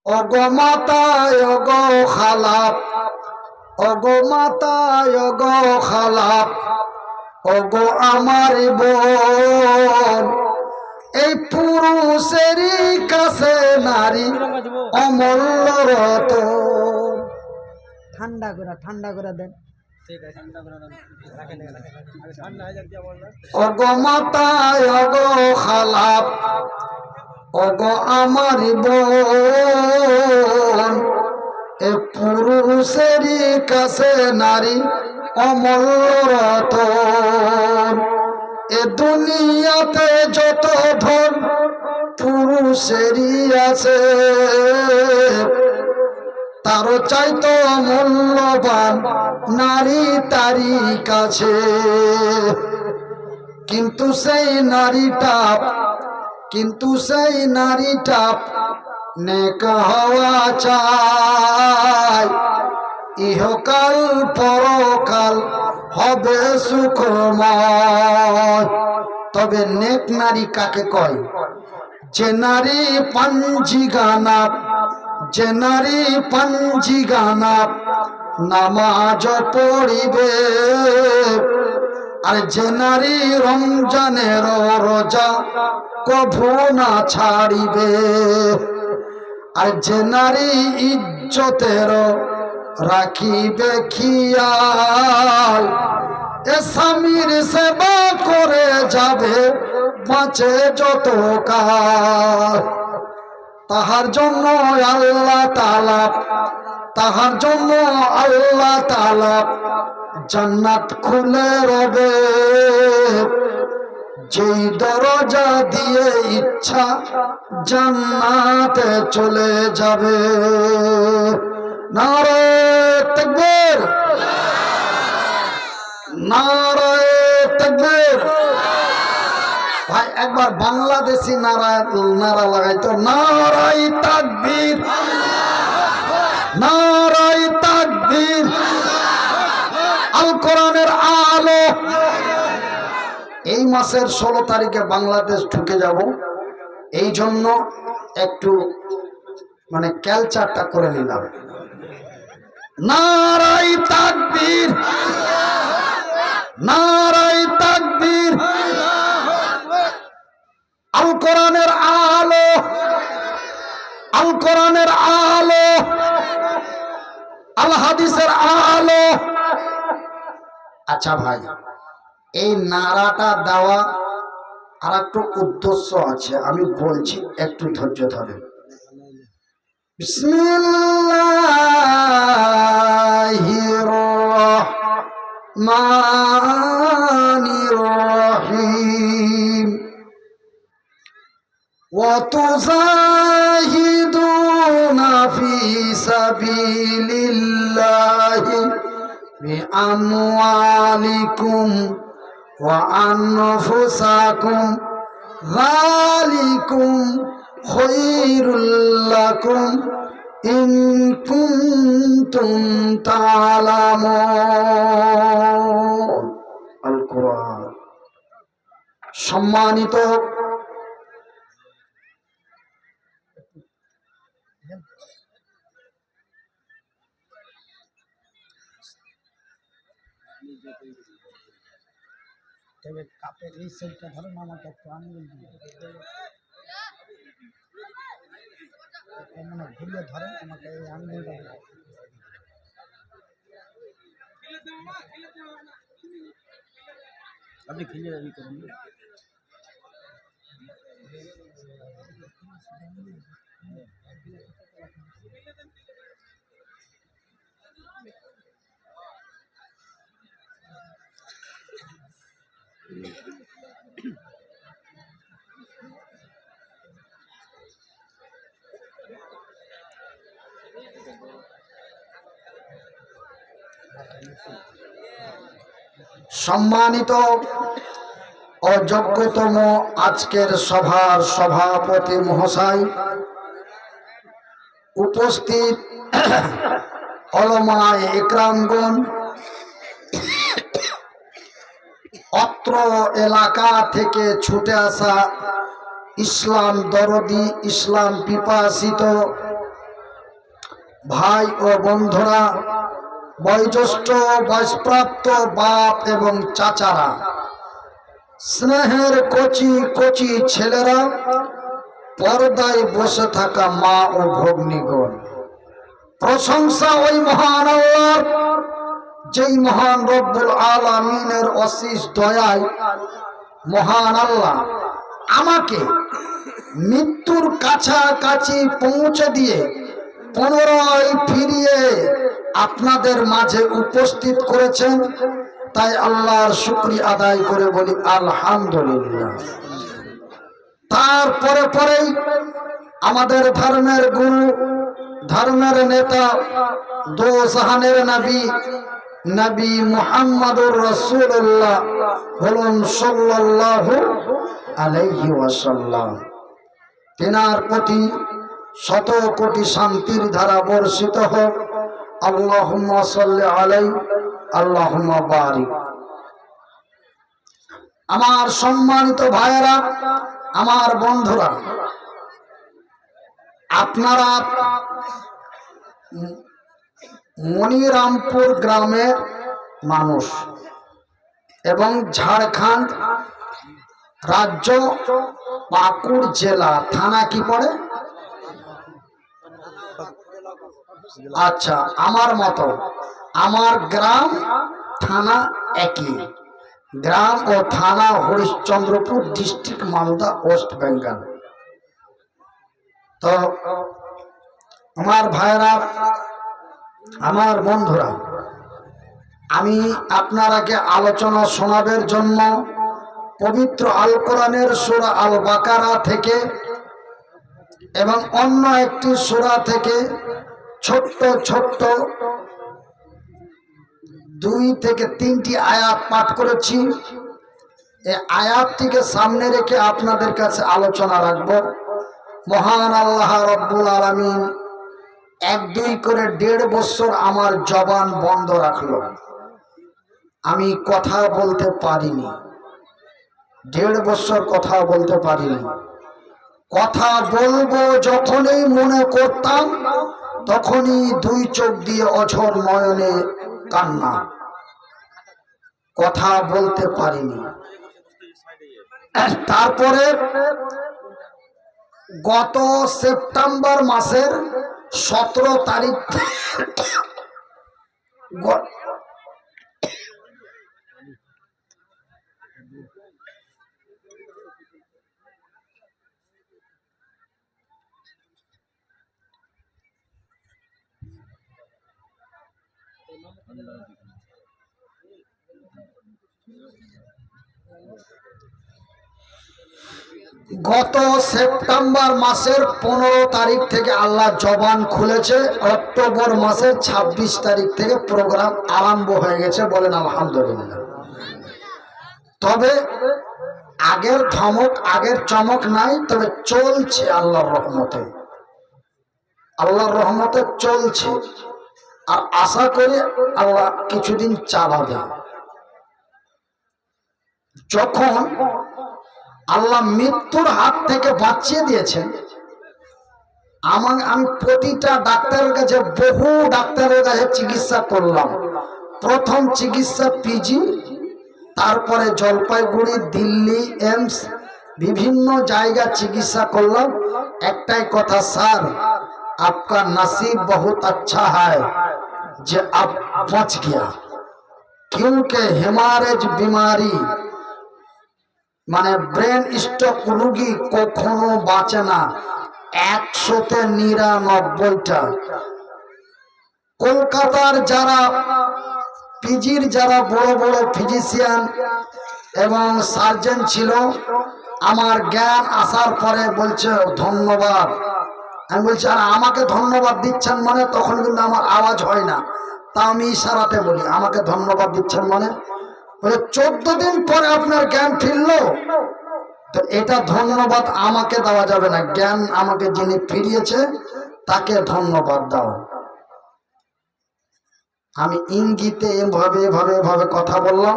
ওগো মাতা ওগো খালাপ, ওগো মাতা ওগো খালাপ, ওগো আমার বোন, এই পুরুষেরই কাছে নারী অমূল্য রতন। ঠান্ডা করে দেন। ওগো মাতা ওগো খালাপ, ওগো আমার বোন, এ পুরুষেরই কাছে নারী অমূল্য রতন। এ দুনিয়াতে যত ধন পুরুষেরই আছে, তার চাইতো মূল্যবান নারী তারই কাছে। কিন্তু সেই নারীটা নেক হওয়া চাই, ইহকাল পরকাল হবে সুখময়। তবে নেক নারী কাকে কয়? যে নারী পাঞ্জি গানা নামাজ পড়িবে, আর যে নারী রমজানের রোজা কভু না ছাড়িবে, আর যে নারী ইজ্জতের রাখিবে খেয়াল, এ স্বামীর সেবা করে যাবে বাঁচে যত কাল। তাহার জন্য আল্লাহ তাআলা জান্নাত খুলে রবে, যেই দরজা দিয়ে ইচ্ছা জান্নাতে চলে যাবে। নারে তাকবীর, নারে তাকবীর। ভাই একবার বাংলাদেশি নারা লাগাইতো, নারাই তাকবীর, নারাই তাকবীর। আল কোরআনের আলো। এই মাসের 16 তারিখে বাংলাদেশ ঢুকে যাব, এই জন্য একটু ক্যালচারটা করে নিলাম। নারাই তাকবীর, নারাই তাকবীর। আল কোরআনের আলো, আল কোরআনের আলো, আল হাদিসের আলো। আচ্ছা ভাই, এই নারাটা দেওয়া আর একটু উদ্দেশ্য আছে, আমি বলছি, একটু ধৈর্য ধরেন। বিসমিল্লাহির রহমানির রহিম। ওয়া তুজাহিদুনা ফি সাবিলিল্লাহি বিআমওয়ালিকুম ওয়া আনফুসাকুম যালিকুম খায়রুল লাকুম ইন কুনতুম তা'লামুন। আল কোরআন। সম্মানিত কাপের এই সেটটা ধরুন, আমাকে একটু আঙুল দিয়ে ঘুরিয়ে ধরেন, আমাকে এই আঙুলটা আপনি খেলে রেডি করুন। সম্মানিত ও যোগ্যতম আজকের সভার সভাপতি মহাশয়, উপস্থিত ওলামায়ে ইকরামগণ, অত্র এলাকা থেকে ছুটে আসা ইসলাম দরদি, ইসলাম পিপাসিত ভাই ও বন্ধুরা, বয়োজ্যেষ্ঠ বয়সপ্রাপ্ত বাপ এবং চাচারা, স্নেহের কচি কচি ছেলেরা, পর্দায় বসে থাকা মা ও ভগ্নীগণ, প্রশংসা ওই মহান আল্লাহর, যেই মহান রব্বুল আলামিনের অশেষ দয়ায় মহান আল্লাহ আমাকে মৃত্যুর কাছাকাছি পৌঁছে দিয়ে পুনরায় ফিরিয়ে আপনাদের মাঝে উপস্থিত করেছেন। তাই আল্লাহর শুকরিয়া আদায় করে বলি আলহামদুলিল্লাহ। তারপরে পরেই আমাদের ধর্মের গুরু, ধর্মের নেতা, দো জাহানের নবী, নবী মুহাম্মদুর রাসূলুল্লাহ বলুন সাল্লাল্লাহু আলাইহি ওয়াসাল্লাম, তিনার প্রতি শত কোটি শান্তির ধারা বর্ষিত হোক। আল্লাহুম্মা সাল্লি আলাইহি আল্লাহুম্মা বারিক। আমার সম্মানিত ভাইয়েরা, আমার বন্ধুরা, আপনারা মনিরামপুর গ্রামের মানুষ এবং ঝাড়খণ্ড রাজ্য পাকুড় জেলা, থানা কি পড়ে? আচ্ছা, আমার মতো, আমার গ্রাম থানা একই, গ্রাম ও থানা হরিশ্চন্দ্রপুর ডিস্ট্রিক্ট, মালদা, ওয়েস্ট বেঙ্গল। তো আমার ভাইরা, আমার বন্ধুরা, আমি আপনারাকে আলোচনা শোনাবার জন্য পবিত্র আল কোরআনের সূরা আল বাকারা থেকে এবং অন্য একটি সূরা থেকে ছোট্ট ছোট্ট 2 থেকে 3টি আয়াত পাঠ করেছি। এই আয়াতটিকে সামনে রেখে আপনাদের কাছে আলোচনা রাখব। মহান আল্লাহ রব্বুল আলামিন 1-2 করে 1.5 বছর আমার জবান বন্ধ রাখলো, আমি কথা বলতে পারিনি। 1.5 বছর কথা বলতে পারিনি। কথা বলবো যখনই মনে করতাম, তখনই 2 চোখ দিয়ে অঝর নয়নে কান্না, কথা বলতে পারিনি। তারপরে গত সেপ্টেম্বর মাসের 17 তারিখ গত সেপ্টেম্বর মাসের 15 তারিখ থেকে আল্লাহ জবান খুলেছে। অক্টোবর মাসের 26 তারিখ থেকে প্রোগ্রাম আরম্ভ হয়ে গেছে, বলেন আলহামদুলিল্লাহ। তবে আগের ধমক, আগের চমক নাই, তবে চলছে আল্লাহর রহমতে, আল্লাহর রহমতে চলছে। আর আশা করি আল্লাহ কিছুদিন চালাবে। যখন আল্লাহ মৃত্যুর হাত থেকে বাঁচিয়ে দিয়েছেন, আমি প্রতিটা ডাক্তারের কাছে, বহু ডাক্তারের কাছে চিকিৎসা করলাম। প্রথম চিকিৎসা পিজি, তারপরে জলপাইগুড়ি, দিল্লি, এমস, বিভিন্ন জায়গা চিকিৎসা করলাম। একটাই কথা, স্যার आपका नसीब बहुत अच्छा है যে आप बच गया, क्योंकि हेमारेज बीमारी মানে ব্রেন স্ট্রোক রোগী কখনো বাঁচে না, 100তে 99টা। কলকাতার যারা পিজির যারা বড় বড় ফিজিশিয়ান এবং সার্জন ছিল, আমার জ্ঞান আসার পরে বলছে ধন্যবাদ। আমি বলছি, আর আমাকে ধন্যবাদ দিচ্ছেন মানে? তখন কিন্তু আমার আওয়াজ হয় না, তা আমি ইশারাতে বলি আমাকে ধন্যবাদ দিচ্ছেন মানে? বলে 14 দিন পরে আপনার জ্ঞান ফিরলো। তো এটা ধন্যবাদ আমাকে দেওয়া যাবে না, জ্ঞান আমাকে যিনি ফিরিয়েছে তাকে ধন্যবাদ দাও। আমি ইঙ্গিতে এভাবে এভাবে এভাবে কথা বললাম,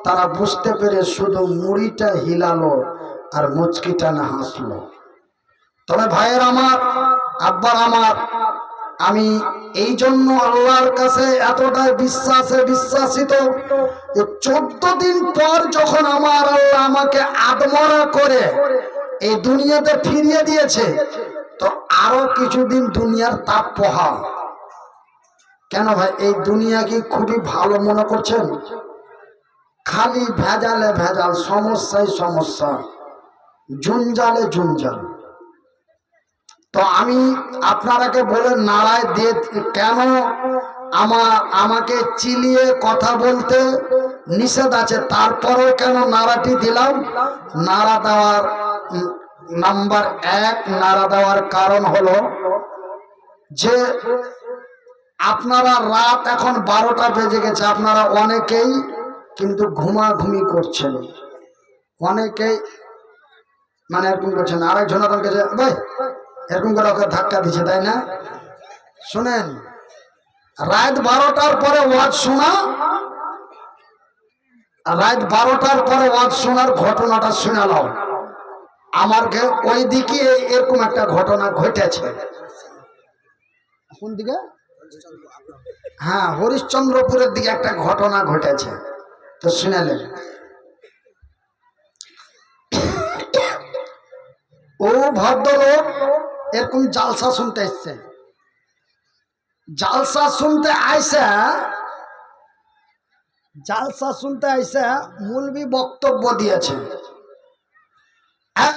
তারা বুঝতে পেরে শুধু মুড়িটা হিলালো আর মুচকিটা না হাসলো। তবে ভাইয়ের আমার, আব্বার আমার, আমি এই জন্য আল্লাহর কাছে এতটাই বিশ্বাসিত যে 14 দিন পর যখন আমার আল্লাহ আমাকে আদমরা করে এই দুনিয়াতে ফিরিয়ে দিয়েছে, তো আরো কিছুদিন দুনিয়ার তাপ পোহাও। কেন ভাই, এই দুনিয়া কি খুবই ভালো মনে করছেন? খালি ভেজালে ভেজাল, সমস্যায় সমস্যা, জঞ্জালে জঞ্জাল। তো আমি আপনারাকে বলে নাড়ায় দিয়ে কেন আমাকে চিলিয়ে কথা বলতে নিষেধ আছে, তারপরেও কেন নাড়াটি দিলাম? নাড়া দেওয়ার নাম্বার 1 নাড়া দেওয়ার কারণ হলো যে আপনারা রাত এখন 12টা বেজে গেছে, আপনারা অনেকেই কিন্তু ঘুমাঘুমি করছেন, অনেকেই মানে এরকম করছেন। আরেকজন কাছে ভাই এরকম করে ওকে ধাক্কা দিচ্ছে, তাই না? শুনেন, রাত 12টার পরে ওয়াজ শোনা, রাত 12টার পরে ওয়াজ শোনার ঘটনাটা শোনালাম। আমাকে ওই দিকে এরকম একটা ঘটনা ঘটেছে। কোন দিকে? হ্যাঁ, হরিশ্চন্দ্রপুরের দিকে একটা ঘটনা ঘটেছে, তো শুনালেন। ও ভদ্রলোক এরকম জালসা শুনতে এসছে, জালসা শুনতে আইসা মৌলবী বক্তব্য দিয়েছে।